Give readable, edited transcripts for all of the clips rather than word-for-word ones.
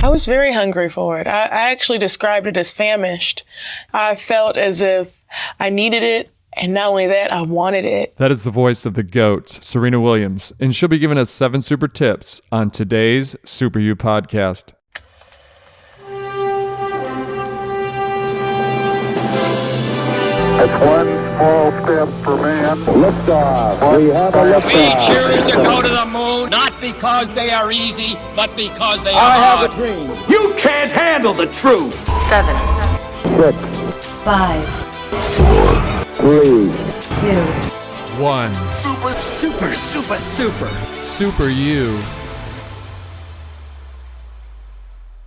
I was very hungry for it. I actually described it as famished. I felt as if I needed it, and not only that, I wanted it. That is the voice of the GOAT, Serena Williams, and she'll be giving us 7 super tips on today's Super You podcast. It's one small step for man. Liftoff. We have a liftoff. We choose to go to the moon, not because they are easy, but because they are I hard. have a dream. You can't handle the truth. 7, 6, 5, 3, 2, 1. Super. Super You.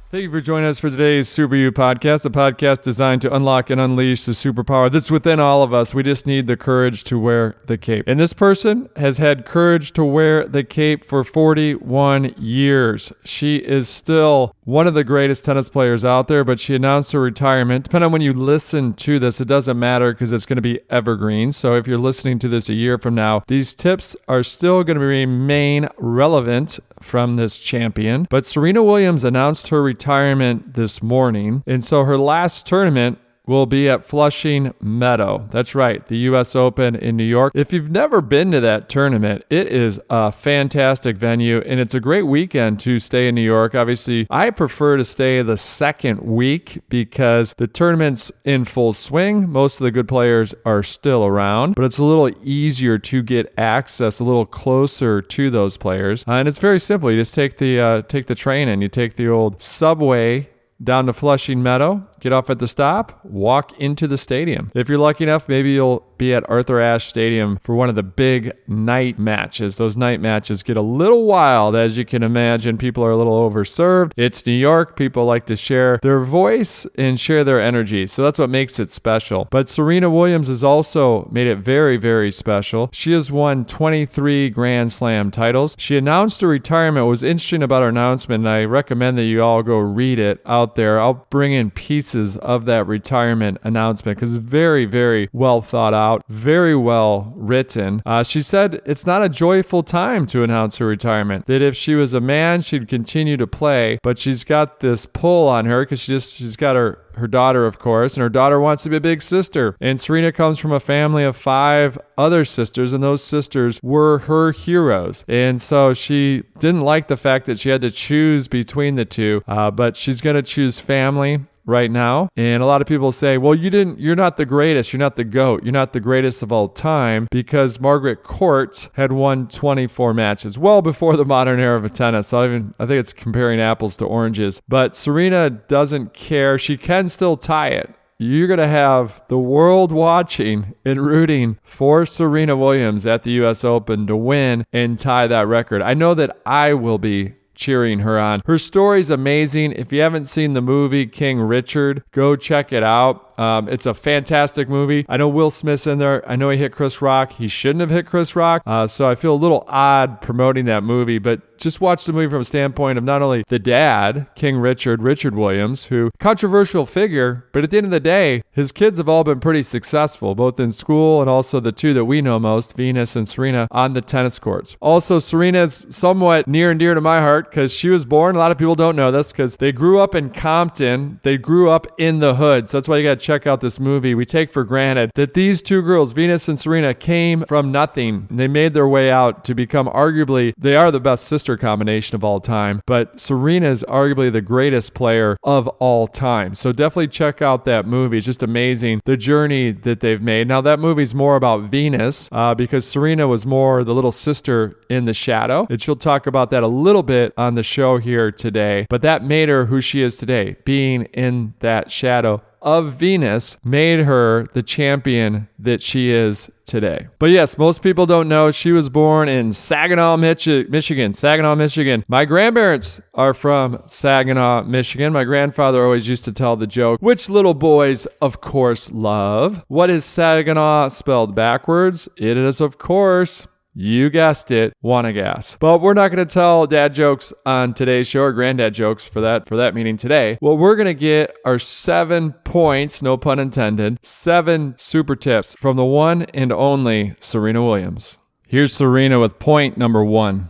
Thank you for joining us for today's Super You podcast, a podcast designed to unlock and unleash the superpower that's within all of us. We just need the courage to wear the cape. And this person has had courage to wear the cape for 41 years. She is still one of the greatest tennis players out there, but she announced her retirement. Depending on when you listen to this, it doesn't matter because it's going to be evergreen. So if you're listening to this a year from now, these tips are still going to remain relevant from this champion. But Serena Williams announced her retirement this morning, and so her last tournament will be at Flushing Meadow. That's right, the U.S. Open in New York. If you've never been to that tournament, it is a fantastic venue, and it's a great weekend to stay in New York. Obviously, I prefer to stay the second week because the tournament's in full swing. Most of the good players are still around, but it's a little easier to get access, a little closer to those players. And it's very simple. You just take the train and you take the old subway down to Flushing Meadow, get off at the stop, walk into the stadium. If you're lucky enough, maybe you'll be at Arthur Ashe Stadium for one of the big night matches. Those night matches get a little wild, as you can imagine. People are a little overserved. It's New York. People like to share their voice and share their energy. So that's what makes it special. But Serena Williams has also made it very, very special. She has won 23 Grand Slam titles. She announced her retirement. What was interesting about her announcement, and I recommend that you all go read it out there. I'll bring in pieces of that retirement announcement because it's very, very well thought out, very well written. She said it's not a joyful time to announce her retirement, that if she was a man, she'd continue to play, but she's got this pull on her because she's got her daughter, of course, and her daughter wants to be a big sister. And Serena comes from a family of 5 other sisters, and those sisters were her heroes. And so she didn't like the fact that she had to choose between the two, but she's going to choose family right now. And a lot of people say, well, you're not the greatest. You're not the GOAT. You're not the greatest of all time because Margaret Court had won 24 matches well before the modern era of tennis. So I think it's comparing apples to oranges. But Serena doesn't care. She can still tie it. You're going to have the world watching and rooting for Serena Williams at the U.S. Open to win and tie that record. I know that I will be cheering her on. Her story's amazing. If you haven't seen the movie King Richard, go check it out. It's a fantastic movie. I know Will Smith's in there. I know he hit Chris Rock. He shouldn't have hit Chris Rock. So I feel a little odd promoting that movie, but just watch the movie from a standpoint of not only the dad, King Richard Williams, who controversial figure, but at the end of the day, his kids have all been pretty successful, both in school and also the two that we know most, Venus and Serena, on the tennis courts. Also, Serena's somewhat near and dear to my heart because she was born, a lot of people don't know this, because they grew up in Compton. They grew up in the hood. So that's why you got to check out this movie. We take for granted that these two girls, Venus and Serena, came from nothing. And they made their way out to become arguably, they are the best sister combination of all time. But Serena is arguably the greatest player of all time. So definitely check out that movie. It's just amazing the journey that they've made. Now that movie's more about Venus because Serena was more the little sister in the shadow. And she'll talk about that a little bit on the show here today. But that made her who she is today, being in that shadow of Venus made her the champion that she is today. But yes, most people don't know she was born in Saginaw, Michigan. Saginaw, Michigan. My grandparents are from Saginaw, Michigan. My grandfather always used to tell the joke, which little boys, of course, love. What is Saginaw spelled backwards? It is, of course, you guessed it, Wannagas. But we're not going to tell dad jokes on today's show, or granddad jokes for that meeting today. Well, we're going to get our 7 points, no pun intended, 7 super tips from the one and only Serena Williams. Here's Serena with point number 1.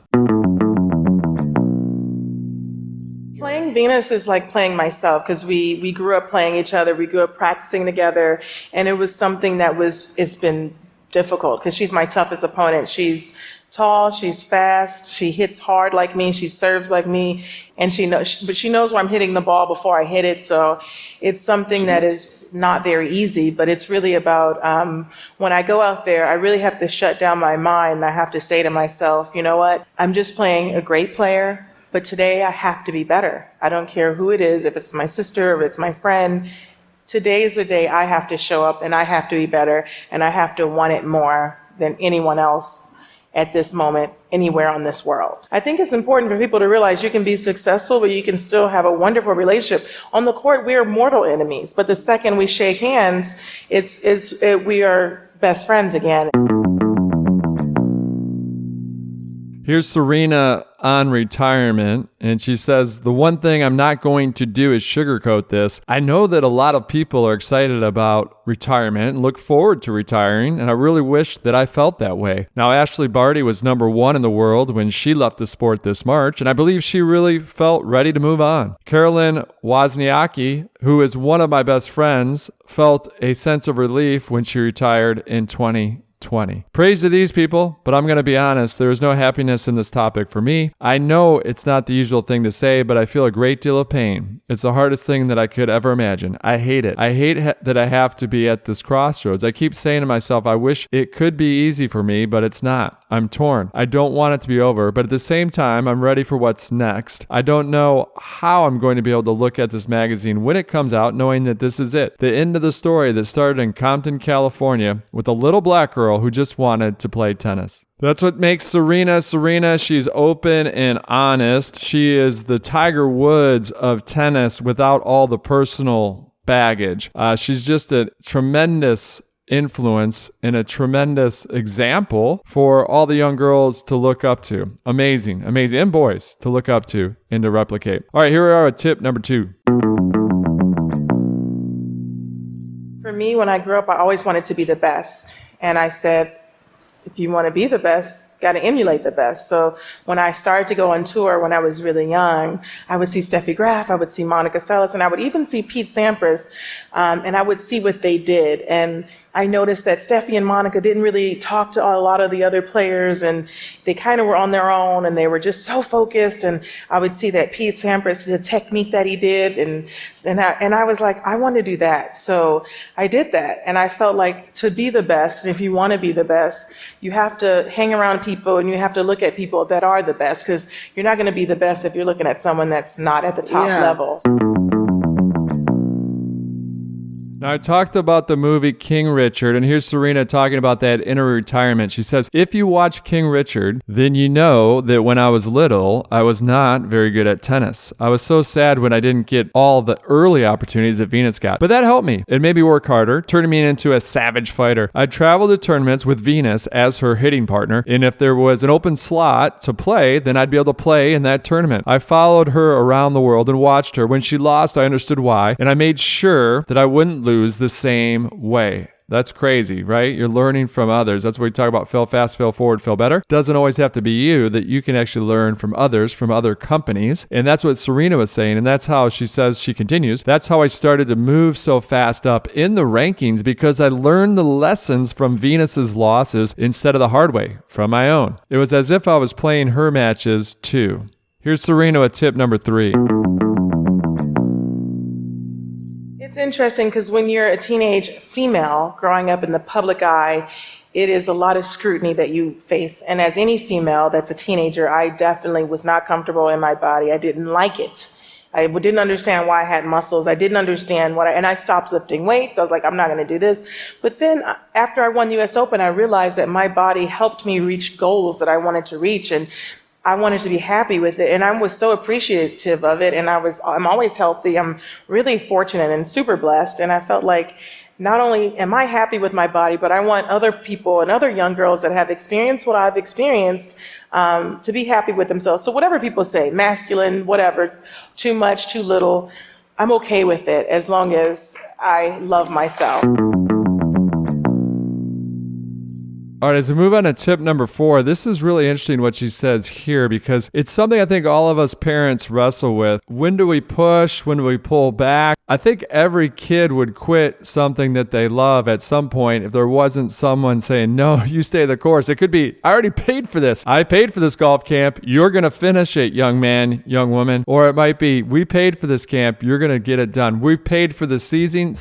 Playing Venus is like playing myself because we grew up playing each other. We grew up practicing together, and it was something that it's been difficult because she's my toughest opponent. She's tall, she's fast, she hits hard like me, she serves like me, and she knows where I'm hitting the ball before I hit it. So it's something that is not very easy, but it's really about when I go out there, I really have to shut down my mind. And I have to say to myself, you know what? I'm just playing a great player, but today I have to be better. I don't care who it is, if it's my sister, if it's my friend. Today is the day I have to show up and I have to be better and I have to want it more than anyone else at this moment anywhere on this world. I think it's important for people to realize you can be successful, but you can still have a wonderful relationship. On the court, we are mortal enemies, but the second we shake hands, we are best friends again. Here's Serena on retirement, and she says, the one thing I'm not going to do is sugarcoat this. I know that a lot of people are excited about retirement and look forward to retiring, and I really wish that I felt that way. Now, Ashley Barty was number 1 in the world when she left the sport this March, and I believe she really felt ready to move on. Carolyn Wozniacki, who is one of my best friends, felt a sense of relief when she retired in 2020. Praise to these people, but I'm going to be honest, there is no happiness in this topic for me. I know it's not the usual thing to say, but I feel a great deal of pain. It's the hardest thing that I could ever imagine. I hate it. I hate that I have to be at this crossroads. I keep saying to myself, I wish it could be easy for me, but it's not. I'm torn. I don't want it to be over, but at the same time, I'm ready for what's next. I don't know how I'm going to be able to look at this magazine when it comes out, knowing that this is it. The end of the story that started in Compton, California, with a little black girl who just wanted to play tennis. That's what makes Serena Serena. She's open and honest. She is the Tiger Woods of tennis without all the personal baggage. She's just a tremendous influence and a tremendous example for all the young girls to look up to. Amazing, amazing. And boys to look up to and to replicate. All right, here we are with tip number 2. For me, when I grew up, I always wanted to be the best. And I said, if you want to be the best, got to emulate the best. So when I started to go on tour when I was really young, I would see Steffi Graf, I would see Monica Seles, and I would even see Pete Sampras, and I would see what they did. And I noticed that Steffi and Monica didn't really talk to a lot of the other players, and they kind of were on their own, and they were just so focused. And I would see that Pete Sampras, the technique that he did, and I was like, I want to do that. So I did that, and I felt like to be the best, and if you want to be the best, you have to hang around people, and you have to look at people that are the best, because you're not going to be the best if you're looking at someone that's not at the top level. Now, I talked about the movie King Richard, and here's Serena talking about that in her retirement. She says, if you watch King Richard, then you know that when I was little, I was not very good at tennis. I was so sad when I didn't get all the early opportunities that Venus got. But that helped me. It made me work harder, turning me into a savage fighter. I traveled to tournaments with Venus as her hitting partner, and if there was an open slot to play, then I'd be able to play in that tournament. I followed her around the world and watched her. When she lost, I understood why, and I made sure that I wouldn't lose the same way. That's crazy, right? You're learning from others. That's what we talk about. Fail fast, fail forward, fail better. Doesn't always have to be you, that you can actually learn from others, from other companies. And that's what Serena was saying. And that's how she says, she continues, that's how I started to move so fast up in the rankings, because I learned the lessons from Venus's losses instead of the hard way, from my own. It was as if I was playing her matches too. Here's Serena with tip number 3. It's interesting because when you're a teenage female growing up in the public eye, it is a lot of scrutiny that you face. And as any female that's a teenager, I definitely was not comfortable in my body. I didn't like it. I didn't understand why I had muscles. I didn't understand and I stopped lifting weights. I was like, I'm not going to do this. But then after I won the US Open, I realized that my body helped me reach goals that I wanted to reach. And I wanted to be happy with it, and I was so appreciative of it, and I'm always healthy. I'm really fortunate and super blessed, and I felt like not only am I happy with my body, but I want other people and other young girls that have experienced what I've experienced to be happy with themselves. So whatever people say, masculine, whatever, too much, too little, I'm okay with it as long as I love myself. All All right, as we move on to tip number 4, this is really interesting what she says here because it's something I think all of us parents wrestle with. When do we push? When do we pull back? I think every kid would quit something that they love at some point if there wasn't someone saying, no, you stay the course. It could be, I already paid for this. I paid for this golf camp. You're going to finish it, young man, young woman. Or it might be, we paid for this camp. You're going to get it done. We paid for the season,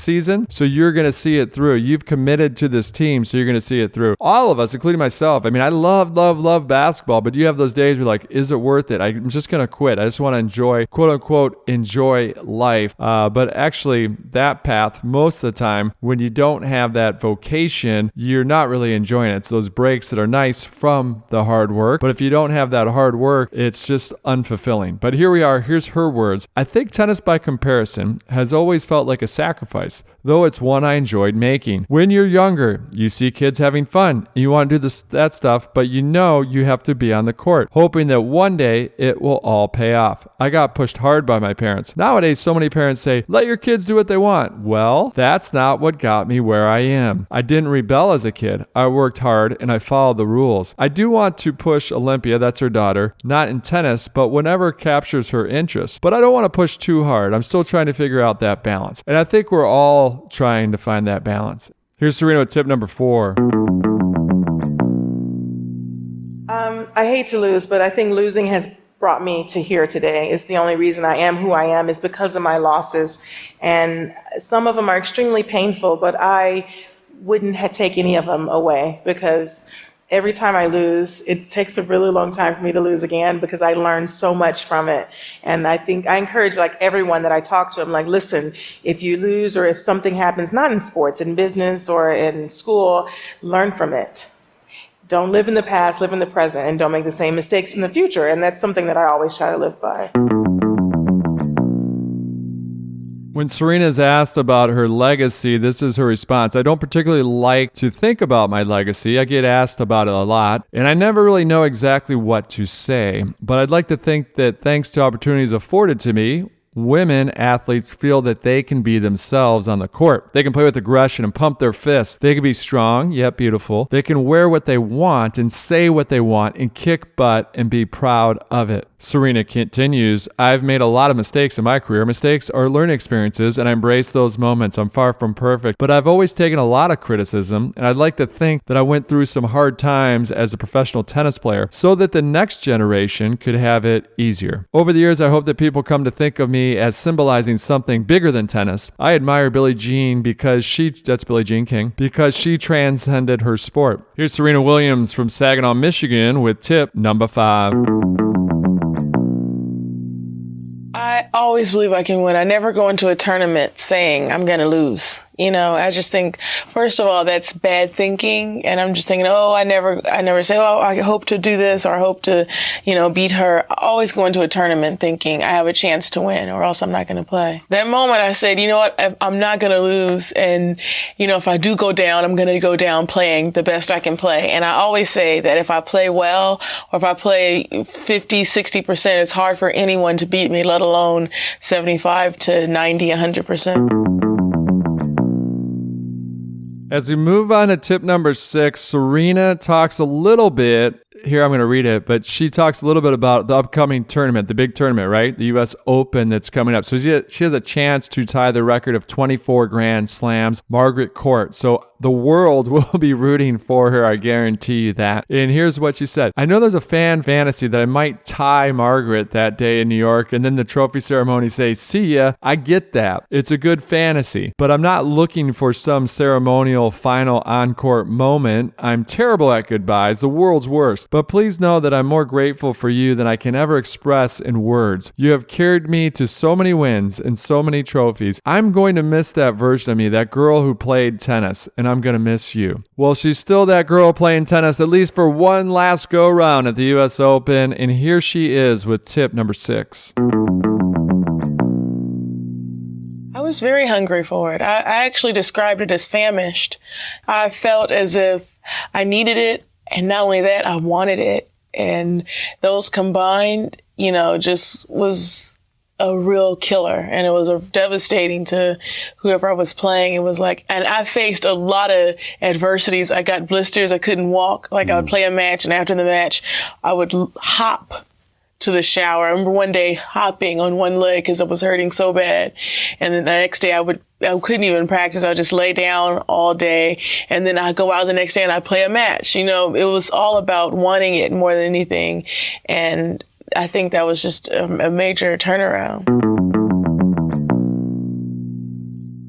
so you're going to see it through. You've committed to this team, so you're going to see it through. All of us, including myself. I mean, I love basketball, but you have those days where you're like, is it worth it? I'm just going to quit. I just want to enjoy, quote unquote, enjoy life. But actually, that path, most of the time, when you don't have that vocation, you're not really enjoying it. It's those breaks that are nice from the hard work. But if you don't have that hard work, it's just unfulfilling. But here we are. Here's her words. I think tennis by comparison has always felt like a sacrifice, though it's one I enjoyed making. When you're younger, you see kids having fun. You want to do that stuff, but you know you have to be on the court, hoping that one day it will all pay off. I got pushed hard by my parents. Nowadays, so many parents say, let your kids do what they want. Well, that's not what got me where I am. I didn't rebel as a kid. I worked hard and I followed the rules. I do want to push Olympia, that's her daughter, not in tennis, but whenever captures her interest. But I don't want to push too hard. I'm still trying to figure out that balance. And I think we're all trying to find that balance. Here's Serena with tip number 4. I hate to lose, but I think losing has brought me to here today. It's the only reason I am who I am is because of my losses. And some of them are extremely painful, but I wouldn't take any of them away because every time I lose, it takes a really long time for me to lose again because I learned so much from it. And I think I encourage like everyone that I talk to, I'm like, listen, if you lose or if something happens, not in sports, in business or in school, learn from it. Don't live in the past, live in the present, and don't make the same mistakes in the future. And that's something that I always try to live by. When Serena is asked about her legacy, this is her response. I don't particularly like to think about my legacy. I get asked about it a lot, and I never really know exactly what to say. But I'd like to think that thanks to opportunities afforded to me, women athletes feel that they can be themselves on the court. They can play with aggression and pump their fists. They can be strong, yet beautiful. They can wear what they want and say what they want and kick butt and be proud of it. Serena continues, I've made a lot of mistakes in my career. Mistakes are learning experiences, and I embrace those moments. I'm far from perfect, but I've always taken a lot of criticism, and I'd like to think that I went through some hard times as a professional tennis player so that the next generation could have it easier. Over the years, I hope that people come to think of me as symbolizing something bigger than tennis. I admire Billie Jean that's Billie Jean King, because she transcended her sport. Here's Serena Williams from Saginaw, Michigan with tip number 5. I always believe I can win. I never go into a tournament saying I'm going to lose. You know, I just think, first of all, that's bad thinking. And I'm just thinking, I never say, I hope to do this or I hope to, beat her. I always go into a tournament thinking I have a chance to win or else I'm not going to play. That moment I said, you know what, I'm not going to lose. And, if I do go down, I'm going to go down playing the best I can play. And I always say that if I play well or if I play 50, 60%, it's hard for anyone to beat me, let alone 75 to 90, 100%. As we move on to tip number 6, Serena talks a little bit, here I'm going to read it, but she talks a little bit about the upcoming tournament, the big tournament, right? The U.S. Open that's coming up. So she has a chance to tie the record of 24 Grand Slams, Margaret Court. So the world will be rooting for her, I guarantee you that. And here's what she said. I know there's a fan fantasy that I might tie Margaret that day in New York and then the trophy ceremony say, see ya. I get that. It's a good fantasy, but I'm not looking for some ceremonial final on-court moment. I'm terrible at goodbyes, the world's worst. But please know that I'm more grateful for you than I can ever express in words. You have carried me to so many wins and so many trophies. I'm going to miss that version of me, that girl who played tennis, and I'm going to miss you. Well, she's still that girl playing tennis, at least for one last go-round at the U.S. Open, and here she is with tip number 6. I was very hungry for it. I actually described it as famished. I felt as if I needed it, and not only that, I wanted it. And those combined, just was a real killer, and it was devastating to whoever I was playing. It was like, and I faced a lot of adversities. I got blisters. I couldn't walk. Like I would play a match, and after the match, I would hop to the shower. I remember one day hopping on one leg because I was hurting so bad. And then the next day I couldn't even practice. I would just lay down all day. And then I'd go out the next day and I'd play a match. You know, it was all about wanting it more than anything. And I think that was just a major turnaround.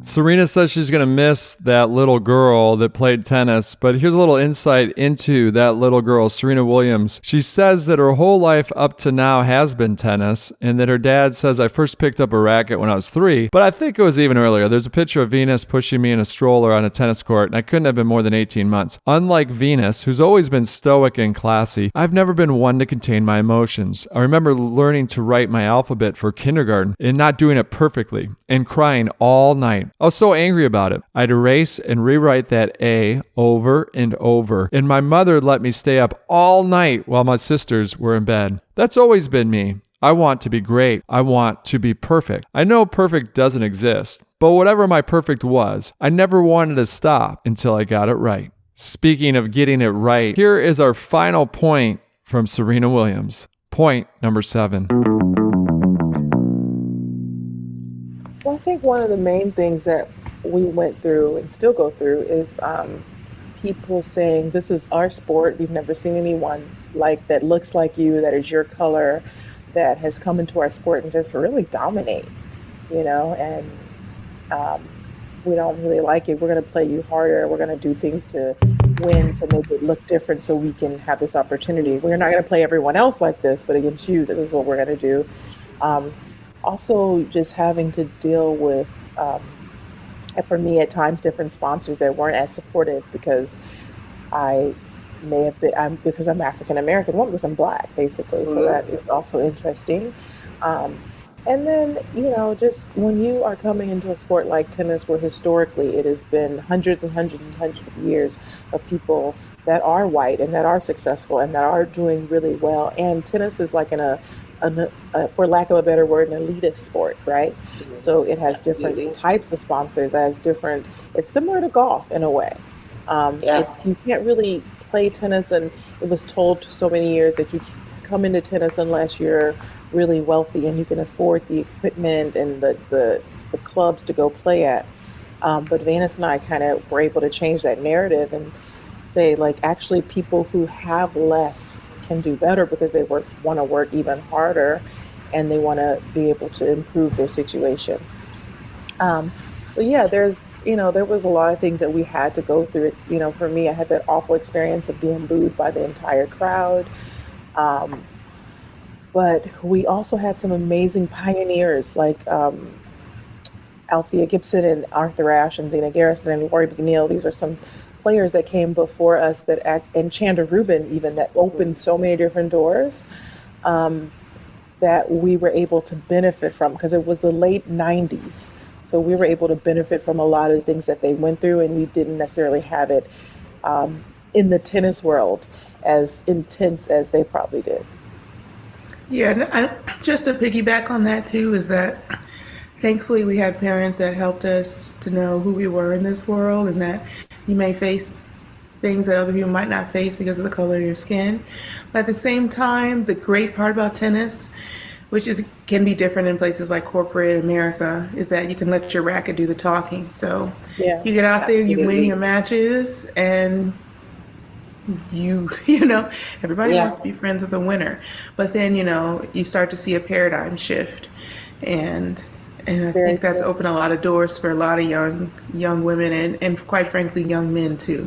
Serena says she's going to miss that little girl that played tennis, but here's a little insight into that little girl, Serena Williams. She says that her whole life up to now has been tennis, and that her dad says, I first picked up a racket when I was 3, but I think it was even earlier. There's a picture of Venus pushing me in a stroller on a tennis court, and I couldn't have been more than 18 months. Unlike Venus, who's always been stoic and classy, I've never been one to contain my emotions. I remember learning to write my alphabet for kindergarten and not doing it perfectly, and crying all night. I was so angry about it. I'd erase and rewrite that A over and over. And my mother let me stay up all night while my sisters were in bed. That's always been me. I want to be great. I want to be perfect. I know perfect doesn't exist, but whatever my perfect was, I never wanted to stop until I got it right. Speaking of getting it right, here is our final point from Serena Williams. Point number 7. Well, I think one of the main things that we went through and still go through is people saying, this is our sport. We've never seen anyone like that looks like you, that is your color, that has come into our sport and just really dominate, you know, and we don't really like it. We're going to play you harder. We're going to do things to win, to make it look different so we can have this opportunity. We're not going to play everyone else like this, but against you, this is what we're going to do. Also, just having to deal with, for me at times, different sponsors that weren't as supportive because I may have been, because I'm African American, one, because I'm Black, basically. So that is also interesting. And then, you know, just when you are coming into a sport like tennis, where historically it has been hundreds and hundreds and hundreds of years of people that are white and that are successful and that are doing really well. And tennis is like for lack of a better word, an elitist sport, right? So it has different types of sponsors. It's similar to golf in a way. You can't really play tennis, and it was told so many years that you come into tennis unless you're really wealthy and you can afford the equipment and the clubs to go play at. But Venus and I kind of were able to change that narrative and say, like, actually people who have less can do better because they want to work even harder and they want to be able to improve their situation. But yeah, there was a lot of things that we had to go through. It's, you know, for me, I had that awful experience of being booed by the entire crowd. But we also had some amazing pioneers like Althea Gibson and Arthur Ashe and Zena Garrison and Lori McNeil. These are some players that came before us and Chanda Rubin even, that opened so many different doors that we were able to benefit from, because it was the late 90s. So we were able to benefit from a lot of the things that they went through, and we didn't necessarily have it in the tennis world as intense as they probably did. Yeah, and just to piggyback on that too, is that thankfully we had parents that helped us to know who we were in this world, and that you may face things that other people might not face because of the color of your skin. But at the same time, the great part about tennis, which can be different in places like corporate America, is that you can let your racket do the talking. So you get out there, you win your matches, and you know, everybody wants to be friends with the winner. But then, you know, you start to see a paradigm shift. And I think that's opened a lot of doors for a lot of young women and quite frankly, young men too.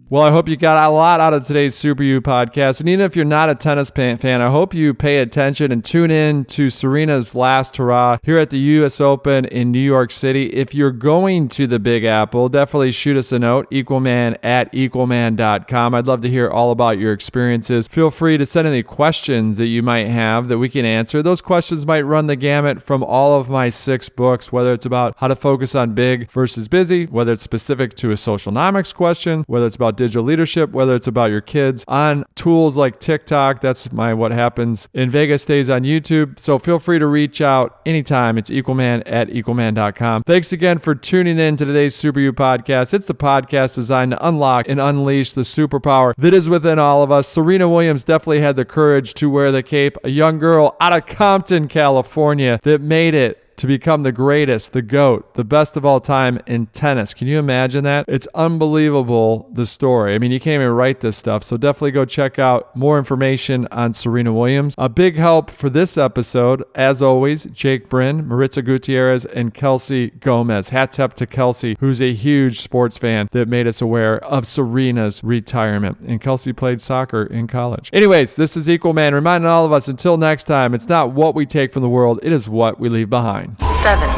Well, I hope you got a lot out of today's Super U podcast. And even if you're not a tennis fan, I hope you pay attention and tune in to Serena's last hurrah here at the U.S. Open in New York City. If you're going to the Big Apple, definitely shoot us a note, equalman@equalman.com. I'd love to hear all about your experiences. Feel free to send any questions that you might have that we can answer. Those questions might run the gamut from all of my 6 books, whether it's about how to focus on big versus busy, whether it's specific to a socialnomics question, whether it's about digital leadership, whether it's about your kids, on tools like TikTok. That's what happens in Vegas stays on YouTube. So feel free to reach out anytime. It's equalman@equalman.com. Thanks again for tuning in to today's Super You podcast. It's the podcast designed to unlock and unleash the superpower that is within all of us. Serena Williams definitely had the courage to wear the cape, a young girl out of Compton, California, that made it to become the greatest, the GOAT, the best of all time in tennis. Can you imagine that? It's unbelievable, the story. I mean, you can't even write this stuff. So definitely go check out more information on Serena Williams. A big help for this episode, as always, Jake Bryn, Maritza Gutierrez, and Kelsey Gomez. Hat tip to Kelsey, who's a huge sports fan that made us aware of Serena's retirement. And Kelsey played soccer in college. Anyways, this is Equal Man, reminding all of us, until next time, it's not what we take from the world, it is what we leave behind. 7,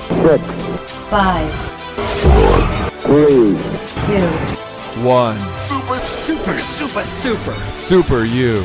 6, 5, 3, 2, 1. Super, super, super, super. Super You.